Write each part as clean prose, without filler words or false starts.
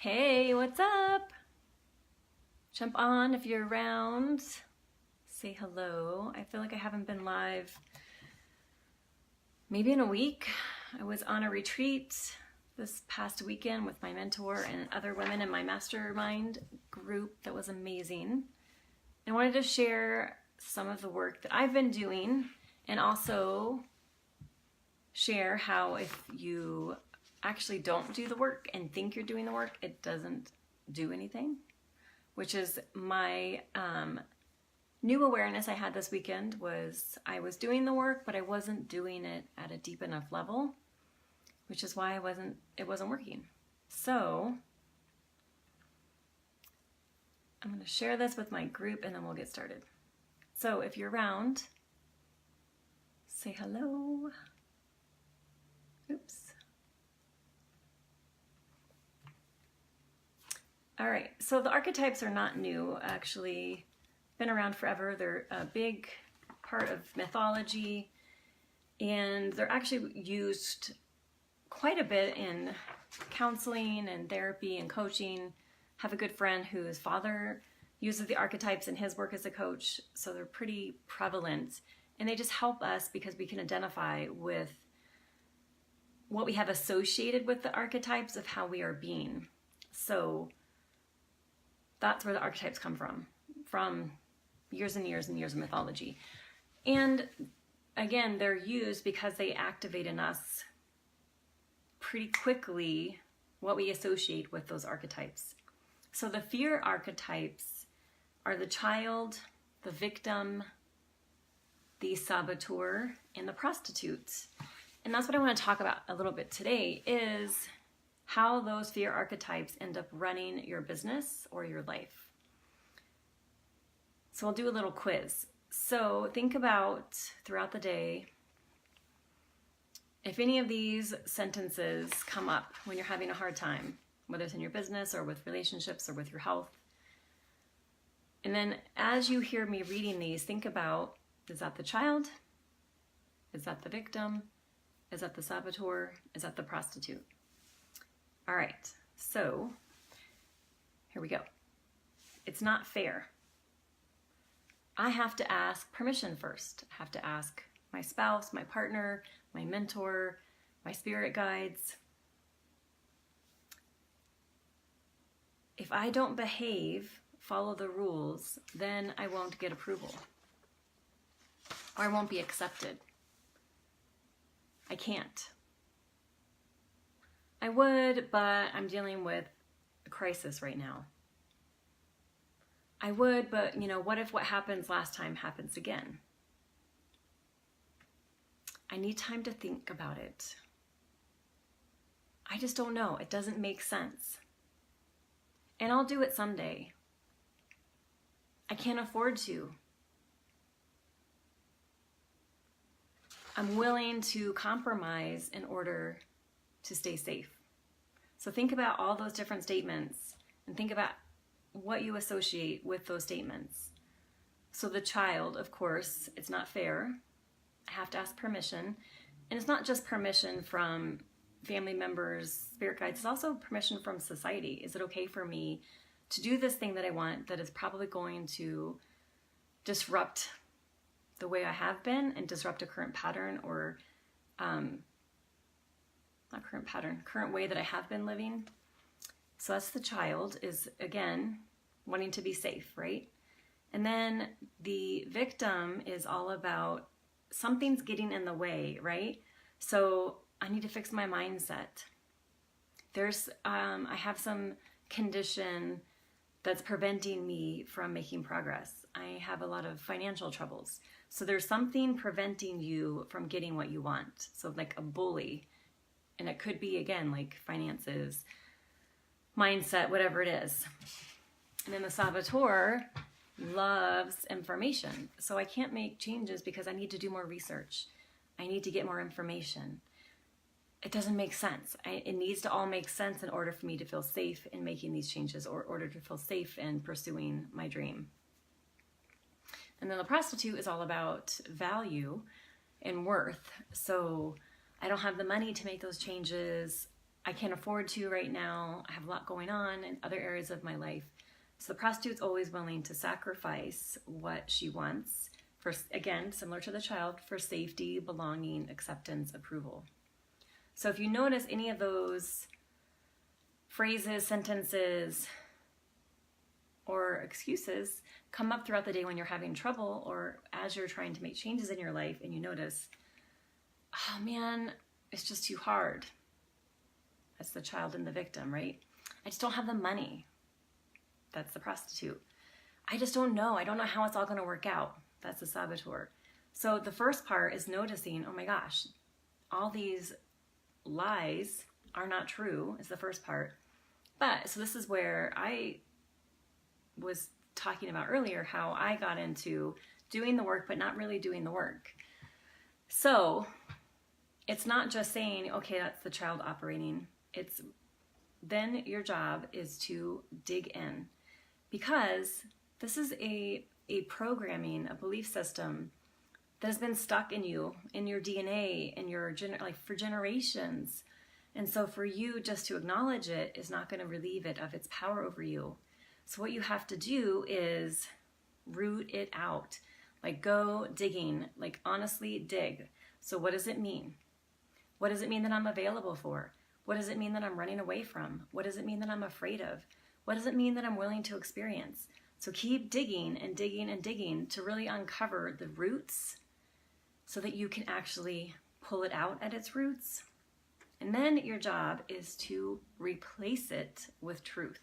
Hey, what's up? Jump on if you're around. Say hello. I feel like I haven't been live maybe in a week. I was on a retreat this past weekend with my mentor and other women in my mastermind group that was amazing. I wanted to share some of the work that I've been doing and also share how if you actually don't do the work and think you're doing the work, it doesn't do anything, which is my new awareness I had this weekend. Was I was doing the work, but I wasn't doing it at a deep enough level, which is why it wasn't working. So I'm going to share this with my group and then we'll get started. So if you're around, say hello. Oops. All right, so the archetypes are not new, actually. Been around forever. They're a big part of mythology, and they're actually used quite a bit in counseling and therapy and coaching. Have a good friend whose father uses the archetypes in his work as a coach, so they're pretty prevalent, and they just help us because we can identify with what we have associated with the archetypes of how we are being. So that's where the archetypes come from years and years and years of mythology. And again, they're used because they activate in us pretty quickly what we associate with those archetypes. So the fear archetypes are the child, the victim, the saboteur, and the prostitute. And that's what I want to talk about a little bit today, is how those fear archetypes end up running your business or your life. So I'll do a little quiz. So think about throughout the day, if any of these sentences come up when you're having a hard time, whether it's in your business or with relationships or with your health. And then as you hear me reading these, think about, is that the child? Is that the victim? Is that the saboteur? Is that the prostitute? All right, so here we go. It's not fair. I have to ask permission first. I have to ask my spouse, my partner, my mentor, my spirit guides. If I don't behave, follow the rules, then I won't get approval, or I won't be accepted. I can't. I would, but I'm dealing with a crisis right now. I would, but what if what happens last time happens again? I need time to think about it. I just don't know. It doesn't make sense. And I'll do it someday. I can't afford to. I'm willing to compromise in order to stay safe. So think about all those different statements and think about what you associate with those statements. So the child, of course, it's not fair. I have to ask permission. And it's not just permission from family members, spirit guides, it's also permission from society. Is it okay for me to do this thing that I want that is probably going to disrupt the way I have been and disrupt a current pattern or current way that I have been living? So that's the child, is again wanting to be safe, right? And then the victim is all about something's getting in the way, right? So I need to fix my mindset. I have some condition that's preventing me from making progress. I have a lot of financial troubles. So there's something preventing you from getting what you want. So like a bully, and it could be again like finances, mindset, whatever it is. And then the saboteur loves information. So I can't make changes because I need to do more research. I need to get more information. It doesn't make sense. It needs to all make sense in order for me to feel safe in making these changes, or in order to feel safe in pursuing my dream. And then the prostitute is all about value and worth. So I don't have the money to make those changes. I can't afford to right now. I have a lot going on in other areas of my life. So the prostitute's always willing to sacrifice what she wants for, again, similar to the child, for safety, belonging, acceptance, approval. So if you notice any of those phrases, sentences, or excuses come up throughout the day when you're having trouble or as you're trying to make changes in your life and you notice, oh man, it's just too hard. That's the child and the victim, right? I just don't have the money. That's the prostitute. I just don't know. I don't know how it's all going to work out. That's the saboteur. So the first part is noticing, oh my gosh, all these lies are not true, is the first part. But, so this is where I was talking about earlier, how I got into doing the work, but not really doing the work. So it's not just saying, okay, that's the child operating. It's then your job is to dig in, because this is a programming, a belief system that has been stuck in you, in your DNA, in your like for generations. And so for you just to acknowledge it is not going to relieve it of its power over you. So what you have to do is root it out. Like go digging, like honestly dig. So what does it mean? What does it mean that I'm available for? What does it mean that I'm running away from? What does it mean that I'm afraid of? What does it mean that I'm willing to experience? So keep digging and digging and digging to really uncover the roots so that you can actually pull it out at its roots. And then your job is to replace it with truth.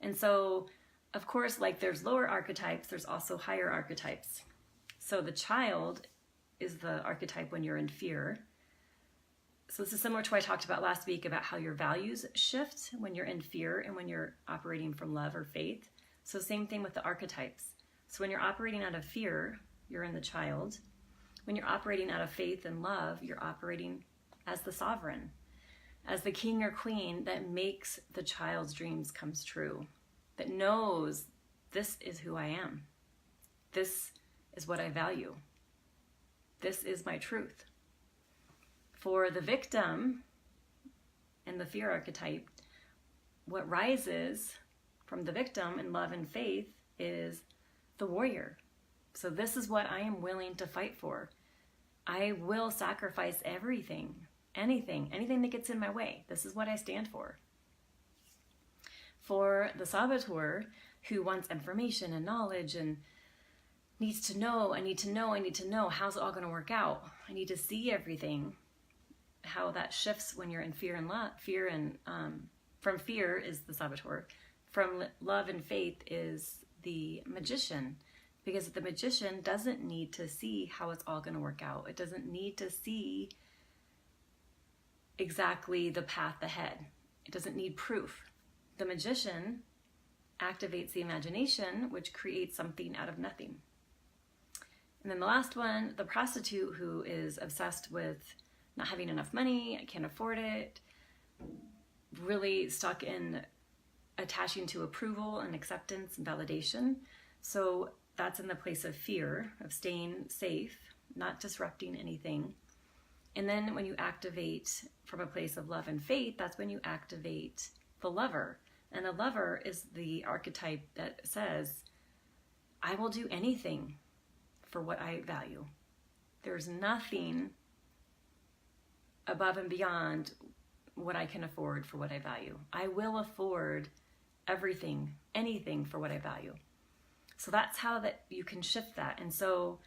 And so, of course, like there's lower archetypes, there's also higher archetypes. So the child is the archetype when you're in fear. So this is similar to what I talked about last week about how your values shift when you're in fear and when you're operating from love or faith. So same thing with the archetypes. So when you're operating out of fear, you're in the child. When you're operating out of faith and love, you're operating as the sovereign, as the king or queen that makes the child's dreams come true, that knows this is who I am. This is what I value. This is my truth. For the victim and the fear archetype, what rises from the victim in love and faith is the warrior. So this is what I am willing to fight for. I will sacrifice everything, anything that gets in my way. This is what I stand for. For the saboteur, who wants information and knowledge and needs to know, I need to know, how's it all going to work out? I need to see everything. How that shifts when you're in fear and love. From fear is the saboteur. From love and faith is the magician. Because the magician doesn't need to see how it's all going to work out. It doesn't need to see exactly the path ahead. It doesn't need proof. The magician activates the imagination, which creates something out of nothing. And then the last one, the prostitute, who is obsessed with not having enough money, I can't afford it, really stuck in attaching to approval and acceptance and validation. So that's in the place of fear, of staying safe, not disrupting anything. And then when you activate from a place of love and faith, that's when you activate the lover. And the lover is the archetype that says, I will do anything for what I value. There's nothing above and beyond what I can afford for what I value. I will afford everything, anything for what I value. So that's how that you can shift that. And so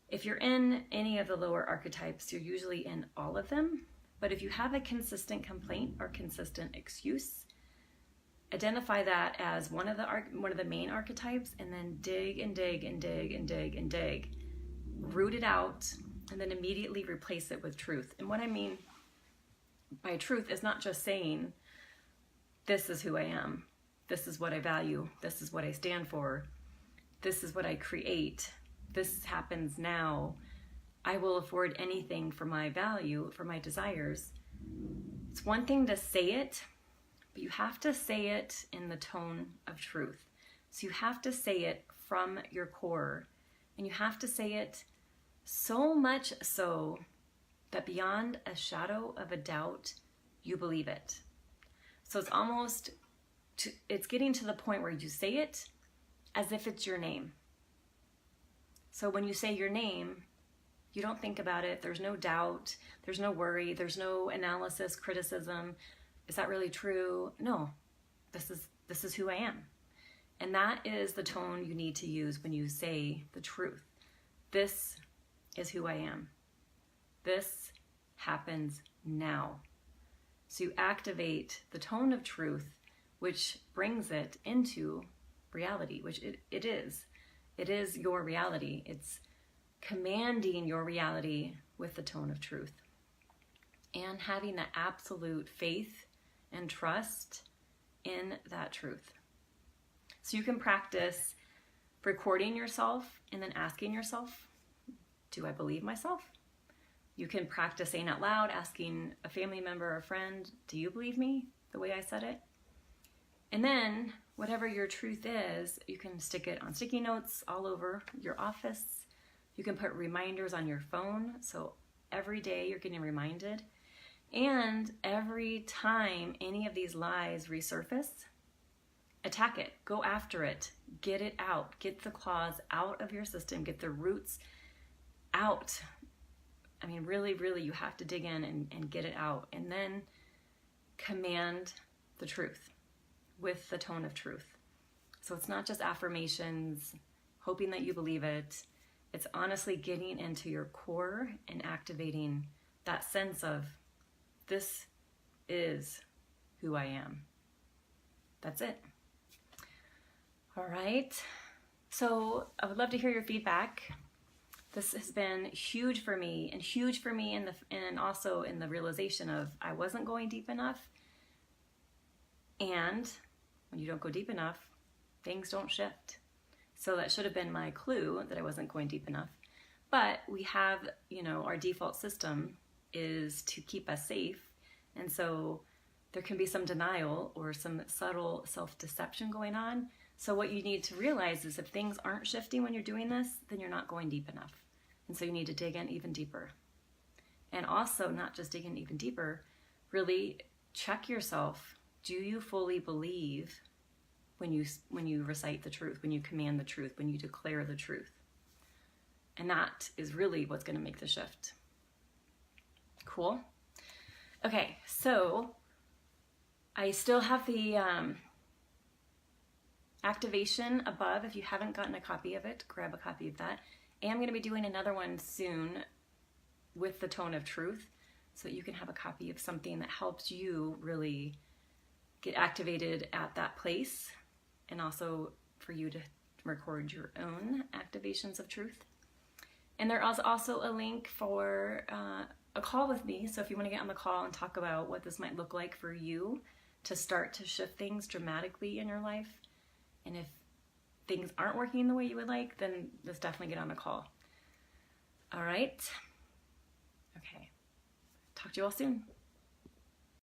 if you're in any of the lower archetypes, you're usually in all of them. But if you have a consistent complaint or consistent excuse, identify that as one of the main archetypes, and then dig and dig and dig and dig and dig, root it out, and then immediately replace it with truth. And what I mean by truth is not just saying, this is who I am, this is what I value, this is what I stand for, this is what I create, this happens now, I will afford anything for my value, for my desires. It's one thing to say it, but you have to say it in the tone of truth. So you have to say it from your core, and you have to say it so much so that beyond a shadow of a doubt, you believe it. So it's almost, it's getting to the point where you say it as if it's your name. So when you say your name, you don't think about it. There's no doubt. There's no worry. There's no analysis, criticism. Is that really true? No, this is who I am. And that is the tone you need to use when you say the truth. This is who I am. This happens now. So you activate the tone of truth, which brings it into reality, which it is. It is your reality. It's commanding your reality with the tone of truth. And having the absolute faith and trust in that truth. So you can practice recording yourself and then asking yourself, do I believe myself? You can practice saying out loud, asking a family member or a friend, do you believe me the way I said it? And then whatever your truth is, you can stick it on sticky notes all over your office. You can put reminders on your phone, so every day you're getting reminded. And every time any of these lies resurface, attack it, go after it, get it out, get the claws out of your system, get the roots out. I mean, really, really, you have to dig in and get it out. And then command the truth with the tone of truth. So it's not just affirmations, hoping that you believe it. It's honestly getting into your core and activating that sense of, this is who I am. That's it. All right. So I would love to hear your feedback. This has been huge for me, and also in the realization of I wasn't going deep enough. And when you don't go deep enough, things don't shift. So that should have been my clue that I wasn't going deep enough. But we have, our default system is to keep us safe. And so there can be some denial or some subtle self-deception going on. So what you need to realize is if things aren't shifting when you're doing this, then you're not going deep enough. And so you need to dig in even deeper. And also, not just dig in even deeper, really check yourself. Do you fully believe when you recite the truth, when you command the truth, when you declare the truth? And that is really what's going to make the shift. Cool? Okay, so I still have the activation above. If you haven't gotten a copy of it, grab a copy of that. And I'm going to be doing another one soon with the tone of truth, so that you can have a copy of something that helps you really get activated at that place, and also for you to record your own activations of truth. And there is also a link for a call with me. So if you want to get on the call and talk about what this might look like for you to start to shift things dramatically in your life, and if things aren't working the way you would like, then let's definitely get on a call. All right. Okay. Talk to you all soon.